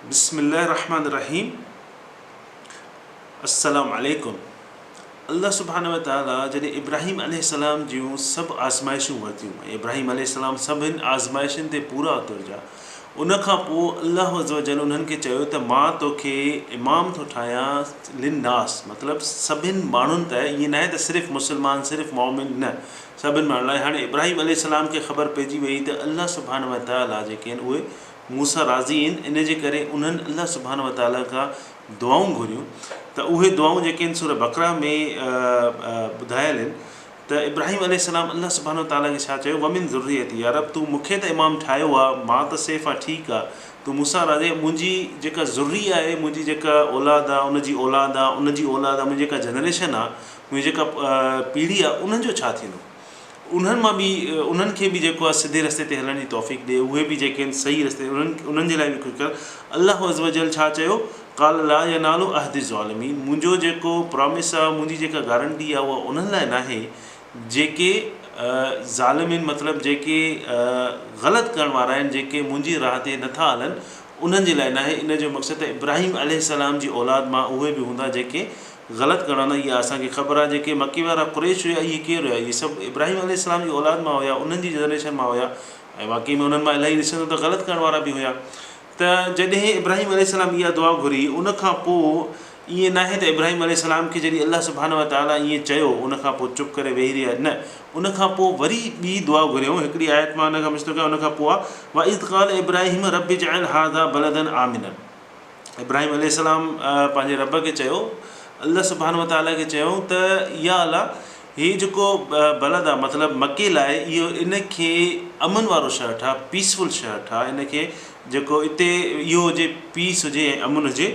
बिस्मिल्लाहिर्रहमानिर्रहीम। अस्सलाम वालेकुम। अल्लाह सुब्हानहु व तआला जॾहिं इब्राहिम अलैहिस्सलाम जूं सभु आज़माइशूं वरितियूं, इब्राहिम अलैहिस्सलाम सभिनि आज़माइशुनि ते पूरा उतरिजा, उनखां पोइ अल्लाह अज़्ज़ व जल उन्हनि खे चयो त मां तोखे इमाम थो ठाहियां लिन्नास, मतिलबु सभिनि माण्हुनि ते। ईअं न आहे त सिर्फ़ु मुस्लमान, सिर्फ़ु मोमिन, न, सभिनि माण्हुनि लाइ। हाणे इब्राहिम अलैहिस्सलाम खे ख़बर पइजी वई त अल्लाह सुब्हानहु व तआला जेके आहिनि उहे मूंसां राज़ी आहिनि। इन जे करे उन्हनि अल्लाह सुब्हानहु व तआला खां दुआऊं घुरियूं। त उहे दुआऊं जेके आहिनि सूरह बक़रा में ॿुधायल आहिनि। त इब्राहिम अलैहिस्सलाम अल्लाह सुब्हानहु व तआला खे छा चयो, वमिन ज़ुर्रियती, या रब तूं मूंखे त इमाम ठाहियो आहे, मां त सेफ़ आहे, ठीकु आहे, तूं मूंसां राज़ी, मुंहिंजी जेका ज़ुर्री आहे, मुंहिंजी जेका औलाद आहे, उनजी औलाद आहे, उनजी औलाद आहे, मुंहिंजी जेका जनरेशन आहे, मुंहिंजी जेका पीढ़ी आहे, उन्हनि जो छा थींदो। उन्हनि मां बि, उन्हनि खे बि जेको आहे सिधे रस्ते ते हलण जी तौफ़ीक़ ॾिए, उहे बि जेके आहिनि सही रस्ते, उन्हनि जे लाइ बि कुझु कर। अल्लाह अज़्ज़ व जल छा चयो, क़ाल ला यनालु अहदि ज़ालिमीन, मुंहिंजो जेको प्रॉमिस आहे, मुंहिंजी जेका गारंटी आहे, उहा उन्हनि लाइ नाहे जेके ज़ालिमीन, मतिलबु जेके ग़लति करण वारा आहिनि, जेके मुंहिंजी राह ते नथा हलनि, उन्हनि जे लाइ नाहे। इन जो मक़सदु त इब्राहिम अलैहिस्सलाम जी औलाद मां उहे बि हूंदा जेके ग़लति करण। इहा असांखे ख़बर आहे, जेके मकी वारा कुरैश हुया, इहे केरु हुया, इहे सभु इब्राहिम अलैहिस्सलाम जी औलाद मां हुया, उन्हनि जी जनरेशन मां हुया, ऐं वाक़ई में उन्हनि मां इलाही ॾिसंदो त ग़लति करण वारा बि हुया। त जॾहिं इब्राहिम अलैहिस्सलाम इहा दुआ घुरी, उनखां पोइ ईअं न आहे त इब्राहिम अलैहिस्सलाम खे जॾहिं अल्लाह सुब्हानहु व तआला ईअं चयो, उनखां पोइ चुप करे वेही रहिया, न, उनखां पोइ वरी ॿी दुआ घुरियऊं। हिकिड़ी आयत मां उनखां मिस थो कयां, उनखां पोइ आहे वइज़ क़ाल इब्राहिम रब्बि जअल हाज़ा बलदन आमिनन। इब्राहिम अलैहिस्सलाम पंहिंजे रब खे चयो, अल्लाह सुब्हानहु व तआला खे चयूं त या अल्लाह, हीउ जेको बलद आहे, मतिलबु मके लाइ, इहो इनखे अमन वारो शहर ठाह, पीसफुल शहर ठाह, इनखे जेको हिते इहो हुजे, पीस हुजे ऐं अमन हुजे।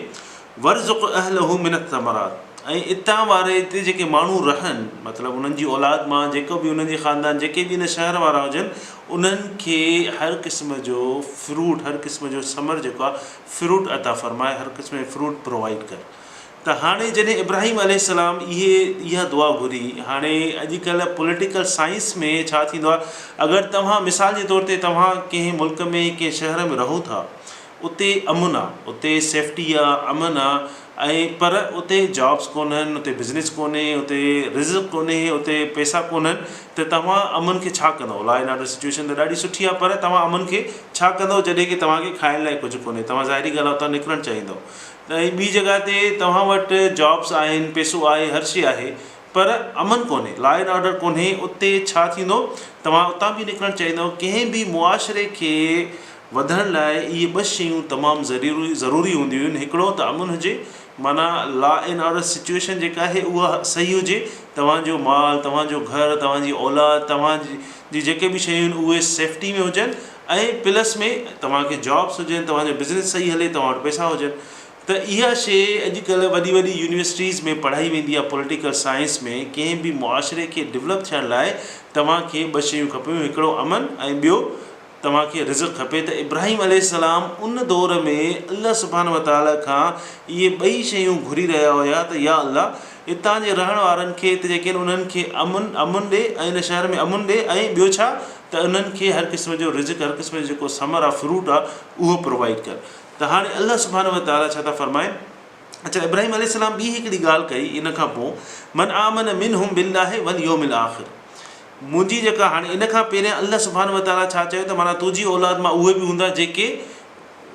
वर्ज़ुक़ अहलहु मिनत समरात, ऐं इतां वारे हिते जेके माण्हू रहनि, मतिलबु उन्हनि जी औलाद मां जेको बि उन्हनि जे ख़ानदान जेके बि इन शहर वारा हुजनि, उन्हनि खे हर क़िस्म जो फ्रूट, हर क़िस्म जो समर जेको आहे फ्रूट अता फ़रमाए, हर क़िस्म जो फ्रूट प्रोवाइड कर। त हाणे जॾहिं इब्राहिम अलैहिस्सलाम इहा दुआ घुरी, हाणे अॼुकल्ह पॉलिटिकल साइंस में छा थींदो आहे, अगरि तव्हां मिसाल जे तौर ते तव्हां कंहिं मुल्क में, कंहिं शहर में रहो था, उते अमन आहे, उते सेफ्टी आहे, अमन आहे, ऐं पर उते जॉब्स कोन्हनि, उते बिज़नेस कोन्हे, उते रिज़्क़ कोन्हे, उते पैसा कोन्हनि, त तव्हां अमन खे छा कंदो। लॉ एंड ऑर्डर सिचुएशन त ॾाढी सुठी आहे, पर तव्हां अमन खे छा कंदो जॾहिं की तव्हांखे खाइण लाइ कुझु कोन्हे, तव्हां ज़ाहिरी ॻाल्हि आहे उतां निकिरणु चाहींदो। त ॿी जॻह ते तव्हां वटि जॉब्स आहिनि, पैसो आहे, हर शइ आहे, पर अमन कोन्हे, लॉ एंड ऑर्डर कोन्हे, उते छा थींदो, तव्हां उतां बि निकिरणु चाहींदो। कंहिं बि मुआशिरे खे वधण लाइ इहे ॿ शयूं तमामु ज़रूरी हूंदियूं आहिनि। हिकिड़ो त अमन हुजे, माना लॉ एंड ऑर्डर सिचुएशन जेका आहे उहा सही हुजे, तव्हांजो माल, तव्हांजो घर, तव्हांजी औलाद, तव्हांजी जेके बि शयूं आहिनि उहे सेफ्टी में हुजनि, ऐं प्लस में तव्हांखे जॉब्स हुजनि, तव्हांजो बिज़नेस सही हले, तव्हां वटि पैसा हुजनि। त इहा शइ अॼुकल्ह वॾी वॾी यूनिवर्सिटीज़ में पढ़ाई वेंदी आहे, पॉलिटिकल साइंस में। कंहिं बि मुआशिरे खे डेवलप थियण लाइ तव्हांखे ॿ शयूं खपेयूं, हिकिड़ो अमन ऐं ॿियो तव्हांखे रिज़्क़ खपे। त इब्राहिम अलैहिस्सलाम उन दौर में अल्लाह सुब्हानहु व तआला खां इहे ॿई शयूं घुरी रहिया हुया त या अल्लाह, हितां जे रहण वारनि खे, हिते जेके आहिनि उन्हनि खे अमन ॾे, ऐं इन शहर में अमन ॾे, ऐं ॿियो छा, त उन्हनि खे हर क़िस्म जो रिज़्क़, हर क़िस्म जो जेको समर आहे, फ्रूट आहे, उहो प्रोवाइड कर। त हाणे अल्लाह सुब्हानहु व तआला छा था फ़रमाइनि। अच्छा, इब्राहिम अलैहिस्सलाम ॿी हिकिड़ी ॻाल्हि कई इन खां पोइ, मन आमन मिनहुम बिल्लाहि वल यौमिल आख़िर। मुंहिंजी जेका हाणे इन खां पहिरियां अल्लाह सुब्हानहु व तआला छा चयो, त माना तुंहिंजी औलाद मां उहे बि हूंदा जेके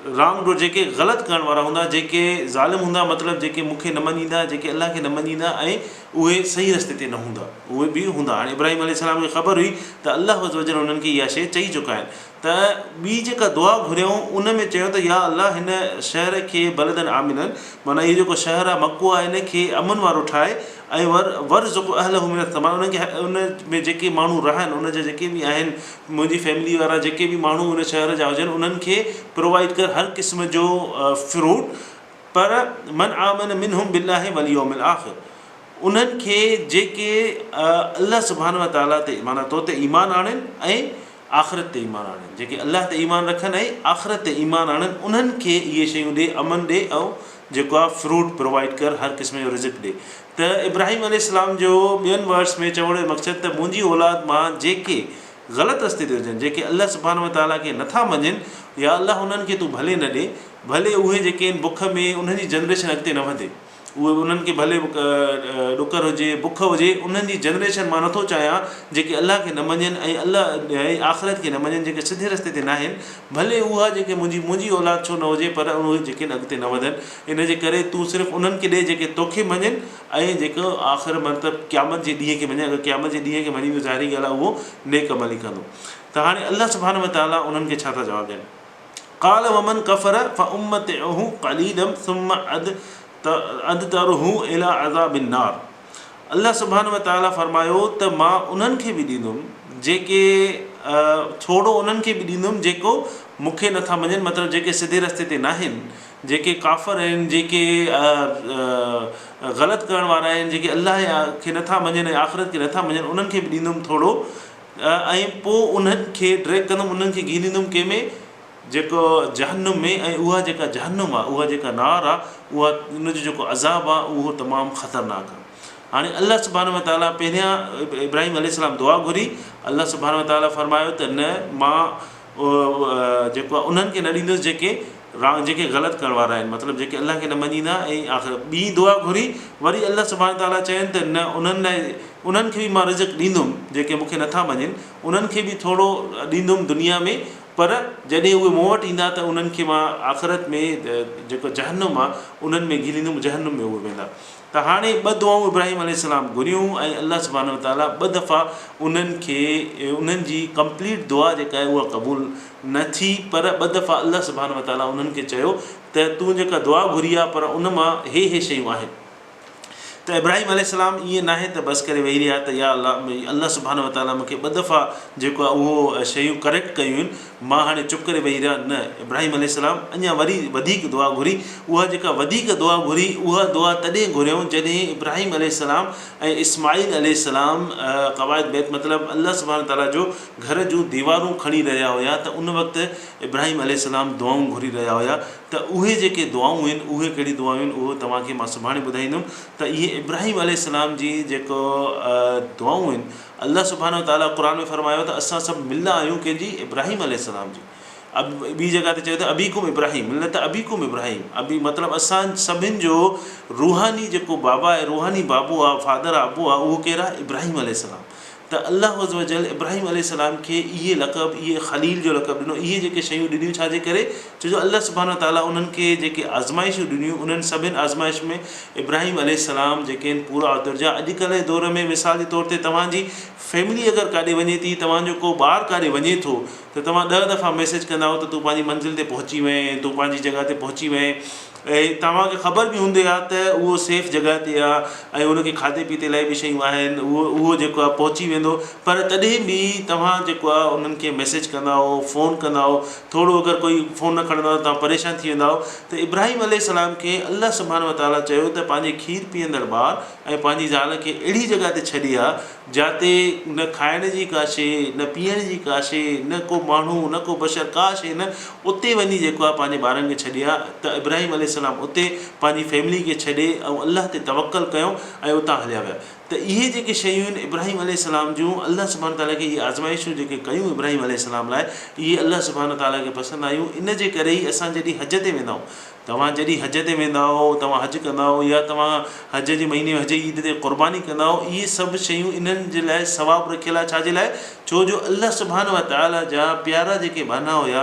रॉन्ग रोड, जेके ग़लति करण वारा हूंदा, जेके ज़ालिम हूंदा, मतिलबु जेके मूंखे न मञींदा, जेके अल्लाह खे न मञींदा, ऐं उहे सही रस्ते ते न हूंदा, उहे बि हूंदा। हाणे इब्राहिम अलैहिस्सलाम खे ख़बर हुई त अल्लाह अज़्ज़ व जल उन्हनि खे इहा शइ चई चुका आहिनि। त ॿी जेका दुआ घुरियऊं, उन में चयो त या अल्लाह, हिन शहर खे बलदन आमिनन, माना इहो जेको शहर आहे, मको आहे, इन खे अमन वारो ठाहे, ऐं वर्ज़ुक़ अहलहु मिनत समरात, उनखे उन में जेके माण्हू रहनि, उन जा जेके बि आहिनि, मुंहिंजी फैमिली वारा जेके बि माण्हू उन शहर जा हुजनि, उन्हनि खे प्रोवाइड कर हर क़िस्म जो फ्रूट। पर मन आमन मिनहुम बिल्लाहि वल यौमिल आख़िर, उन्हनि खे जेके अल्लाह सुब्हानहु व तआला ते, माना तो ते ईमान आणनि ऐं आख़िरत ते ईमान आणनि, जेके अल्लाह ते ईमान रखनि ऐं आख़िरत ते ईमान आणनि, उन्हनि खे इहे शयूं ॾे, अमन ॾे, ऐं जेको आहे फ्रूट प्रोवाइड कर, हर क़िस्म जो रिज़्क़ ॾे। त इब्राहिम अलैहिस्सलाम जो ॿियनि वर्ड्स में चवण जो मक़सदु त मुंहिंजी औलाद मां जेके ग़लति रस्ते ते हुजनि, जेके अल्लाह सुब्हानहु व तआला खे नथा मञनि, या अल्लाह उन्हनि खे तूं भले न ॾे, भले उहे जेके आहिनि बुख में उन्हनि जी जनरेशन अॻिते न वधे, उहे उन्हनि खे भले ॾुकर हुजे बुख हुजे, उन्हनि जी जनरेशन मां नथो चाहियां जेके अलाह खे न मञनि ऐं अलाह ऐं आख़िरत खे न मञनि, जेके सिधे रस्ते ते न आहिनि, भले उहा जेके मुंहिंजी औलाद छो न हुजे पर उहे जेके आहिनि अॻिते न वधनि। इन जे करे तूं सिर्फ़ु उन्हनि खे ॾे जेके तोखे मञनि ऐं जेको आख़िर मतिलबु क़यामत जे ॾींहं खे मञे। अगरि क़यामत जे ॾींहं खे मञी वियो ज़ाहिरी ॻाल्हि आहे उहो नेक अमली कंदो। त हाणे अलाह सुब्हानहु व तआला उन्हनि खे छा था जवाबु ॾियनि, क़ाल वमन कफ़र फउम्मतिउहु क़लीलन सुम्म अदतरुहु इला अज़ाबिन नार। अलाह सुब्हानहु व तआला फरमायो त मां उन्हनि खे बि ॾींदुमि जेके थोरो उन्हनि खे बि ॾींदुमि जेको मूंखे नथा मञनि, मतिलबु जेके सिधे रस्ते ते न आहिनि, जेके काफ़िर आहिनि, जेके ग़लति करण वारा आहिनि, जेके अलाह खे नथा मञनि ऐं आख़िरत खे नथा मञनि, उन्हनि खे बि ॾींदुमि थोरो ऐं पोइ उन्हनि खे ड्रैग कंदुमि, उन्हनि खे घीलींदुमि कंहिंमें जेको जहन्नुम में, ऐं उहा जेका जहन्नुम आहे, उहा जेका नार आहे, उहा उनजो जेको अज़ाब आहे उहो तमामु ख़तरनाक आहे। हाणे अलाह सुब्हानहु व तआला पहिरियां इब्राहिम अलैहिस्सलाम दुआ घुरी, अलाह सुब्हानहु व तआला फरमायो त न मां जेको आहे उन्हनि खे न ॾींदुसि जेके ग़लति करण वारा आहिनि, मतिलबु जेके अलाह खे न मञींदा। ऐं आख़िर ॿी दुआ घुरी, वरी अलाह सुब्हानहु व तआला चवनि त न उन्हनि लाइ उन्हनि खे बि मां रिज़्क़ ॾींदुमि जेके मूंखे नथा मञनि, उन्हनि खे बि थोरो ॾींदुमि दुनिया में, पर जॾहिं उहे मूं वटि ईंदा त उन्हनि खे मां आख़िरत में जेको जहन्नुम आहे उन्हनि में घिलींदुमि, जहन्नुम में उहे वेंदा। त हाणे ॿ दुआऊं इब्राहिम अलैहिस्सलाम घुरियूं ऐं अलाह सुब्हानहु व तआला ॿ दफ़ा उन्हनि खे उन्हनि जी कंप्लीट दुआ जेका आहे उहा क़बूल न थी, पर ॿ दफ़ा अलाह सुब्हानहु व तआला उन्हनि खे चयो त तूं जेका दुआ घुरी आहे पर उन मां हे शयूं आहिनि। त इब्राहिम अलैहिस्सलाम ईअं न आहे त बसि करे वेही रहिया त या अलाह सुब्हानहु व तआला मूंखे ॿ दफ़ा जेको आहे उहो शयूं करेक्ट कयूं आहिनि, मां हाणे चुप करे वेही रहिया न। इब्राहिम अलैहिस्सलाम अञा वरी वधीक दुआ घुरी, उहा जेका वधीक दुआ घुरी उहा दुआ तॾहिं घुरियऊं जॾहिं इब्राहिम अलैहिस्सलाम ऐं इस्माईल अलैहिस्सलाम क़वाइद बैत मतिलबु अलाह सुब्हानहु व तआला जो घर जूं दीवारूं खणी रहिया हुया, त उन वक़्तु इब्राहिम अलैहिस्सलाम दुआऊं घुरी रहिया हुया। त उहे जेके दुआऊं आहिनि उहे कहिड़ी दुआऊं आहिनि उहो तव्हांखे मां सुभाणे ॿुधाईंदुमि। त इहे इब्राहिम अलैहिस्सलाम जी जेको दुआऊं आहिनि, अलाह सुब्हानहु व तआला क़ुर में फरमायो त असां सभु मिला आहियूं कंहिंजी, इब्राहिम अलैहिस्सलाम जी। ॿी जॻह ते चयो त अबीकुम इब्राहिम, मिलत अबीकुम इब्राहिम, अबी मतिलबु असां सभिनि जो रूहानी जेको बाबा आहे, रूहानी बाबू आहे, फादर आहे, अबू आहे, उहो केरु आहे, इब्राहिम अलैहिस्सलाम। त अलाह अज़्ज़ व जल इब्राहिम अलैहिस्सलाम खे इहे लक़ब, इहे ख़लील जो लक़ब ॾिनो, इहे जेके शयूं ॾिनियूं छाजे करे, छो जो अलाह सुब्हानहु व तआला उन्हनि खे जेके आज़माइशूं ॾिनियूं उन्हनि सभिनि आज़माइश में इब्राहिम अलैहिस्सलाम जेके आहिनि पूरा उतरजा। अॼुकल्ह जे दौर में मिसाल जे तौर ते तव्हांजी फैमिली अगरि काॾे वञे थी, तव्हांजो को ॿारु काॾे वञे थो त तव्हां 10 दफ़ा मैसेज कंदा त तूं पंहिंजी मंज़िल ते पहुची वएं, तूं पंहिंजी जॻह ते पहुची वएं, ऐं तव्हांखे ख़बर बि हूंदी आहे त उहो सेफ जॻह ते आहे ऐं उनखे खाधे पीते लाइ बि शयूं आहिनि, उहो जेको आहे पहुची वेंदो। पर तॾहिं बि तव्हां जेको आहे उन्हनि खे मैसेज कंदा फ़ोन कंदा, थोरो अगरि कोई फ़ोन न खणंदा तव्हां परेशान थी वेंदा। त इब्राहिम अलैहिस्सलाम खे अलाह सुब्हानहु व तआला चयो त पंहिंजे खीर पीअंदड़ ॿारु ऐं पंहिंजी ज़ाल खे अहिड़ी जॻह ते छॾी आहे जिते न खाइण जी का शइ, न पीअण जी का शइ, न को माण्हू, न को बशर, का शइ न, उते वञी जेको आहे पंहिंजे ॿारनि खे छॾी आहे। त इब्राहिम अलैहिस्सलाम उते पंहिंजी फैमिली खे छॾे ऐं अलाह ते तवक्कल कयूं ऐं उतां हलिया विया। त इहे जेके शयूं आहिनि इब्राहिम अलैहिस्सलाम जूं, अलाह सुब्हानहु व तआला खे इहे आज़माइशूं जेके कयूं इब्राहिम अलैहिस्सलाम लाइ, इहे अलाह सुब्हानहु व तआला खे पसंदि आयूं। इन जे करे ई असां जॾहिं हज ते वेंदा आहियूं, तव्हां जॾहिं हज ते वेंदा आहियो, तव्हां हज कंदा आहियो या तव्हां हज जे महीने में हज ईद ते क़ुर्बानी कंदा आहियो, इहे सभु शयूं इन्हनि जे लाइ सवाबु रखियलु आहे। छाजे लाइ? छो जो अलाह सुब्हानहु व तआला जा प्यारा जेके बाना हुया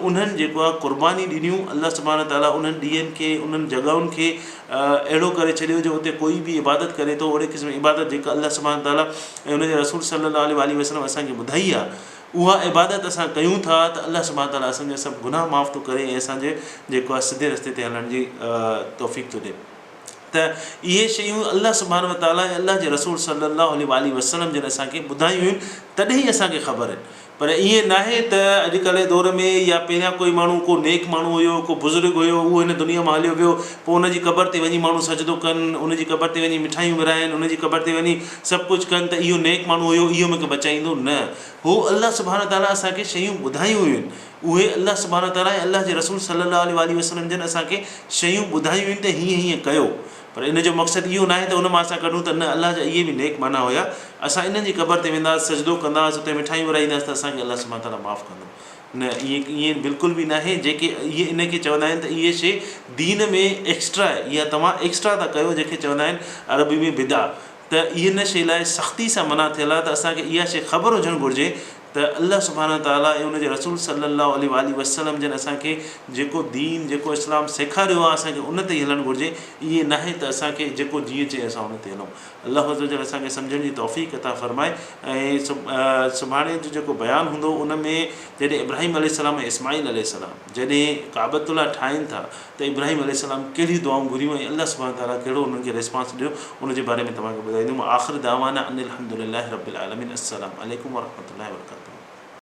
उन्हनि जेको आहे क़ुर्बानी ॾिनियूं। अलाह सुब्हानहु व तआला उन्हनि ॾींहंनि खे, उन्हनि जॻहुनि खे अहिड़ो करे छॾियो जो उते कोई बि इबादत करे थो ओहिड़े क़िस्म इबादत जेका अलाह सुब्हानहु व तआला ऐं उनजे रसूल सल्लल्लाहु अलैहि वसल्लम असांखे ॿुधाई आहे, उहा इबादत असां कयूं था त अलाह सुब्हानहु व तआला असांजा सभु गुनाह माफ़ थो करे ऐं असांजे जेको आहे सिधे रस्ते ते हलण जी तौफ़ीक़ थो ॾिए। त इहे शयूं अलाह सुब्हानहु व तआला ऐं अलाह जे रसूल सल्लल्लाहु अलैहि वसल्लम जिन असांखे ॿुधायूं आहिनि, तॾहिं ई असांखे ख़बर आहिनि। पर ईअं न आहे त अॼुकल्ह जे दौर में या पहिरियां कोई माण्हू, को नेक माण्हू हुयो, को बुज़ुर्ग हुयो, उहो हिन दुनिया मां हलियो वियो, पोइ उनजी क़बर ते वञी माण्हू सजदो कनि, उनजी क़बर ते वञी मिठाइयूं विराइनि, उनजी क़बर ते वञी सभु कुझु कनि त इहो नेक माण्हू हुयो, इहो मूंखे बचाईंदो। न, हू अलाह सुब्हानहु व तआला असांखे शयूं ॿुधायूं हुयूं, उहे अलाह सुब्हानहु व तआला ऐं अलाह जे रसूल सल्लल्लाहु अलैहि वसल्लम जिन असांखे शयूं ॿुधायूं आहिनि त हीअं हीअं कयो। पर इन जो मक़सदु इहो न आहे त उन मां असां कढूं त न, अलाह जा इहे बि नेक माना हुया। असां इन्हनि जी क़बर ते वेंदासीं, सजदो कंदासीं, उते मिठाइयूं विराईंदासीं त असांखे अलाह सुब्हानहु व तआला माफ़ु कंदो। न ईअं बिल्कुलु बि न आहे। जेके इहे इन खे चवंदा आहिनि त इहे शइ दीन में एक्स्ट्रा आहे, इहा तव्हां एक्स्ट्रा था कयो, जंहिंखे चवंदा आहिनि अरबी में बिदा। त इन शइ लाइ सख़्ती सां मना थियल आहे। त असांखे इहा शइ ख़बर हुजणु घुरिजे त अल्लाह सुब्हानहू ताला ऐं उनजे रसूल सल्लल्लाहु अलैहि वसल्लम जन असांखे जेको दीन जेको इस्लाम सेखारियो आहे असांखे उन ते ई हलणु घुरिजे। इहे न आहे त असांखे जेको जीअं चए असां उन ते हलूं। अल्लाह अज़्ज़ वजल असांखे सम्झण जी तौफ़ीक़ अता फ़रमाए। ऐं सुभाणे जो जेको बयानु हूंदो उन में जॾहिं इब्राहिम अलैहिस्सलाम ऐं इस्माईल अलैहिस्सलाम जॾहिं काबतुल्लाह ठाहिनि था त इब्राहिम अलैहिस्सलाम कहिड़ी दुआऊं घुरियूं ऐं अल्लाह सुब्हानहू ताला कहिड़ो उन्हनि खे रिस्पॉन्स ॾियो उनजे बारे में तव्हांखे ॿुधाईंदुमि। आख़िर दावाना अनिल हम्दुलिल्लाहि रब्बिल आलमीन। अस्सलामु अलैकुम वरहमतुल्लाहि वबरकातुहू।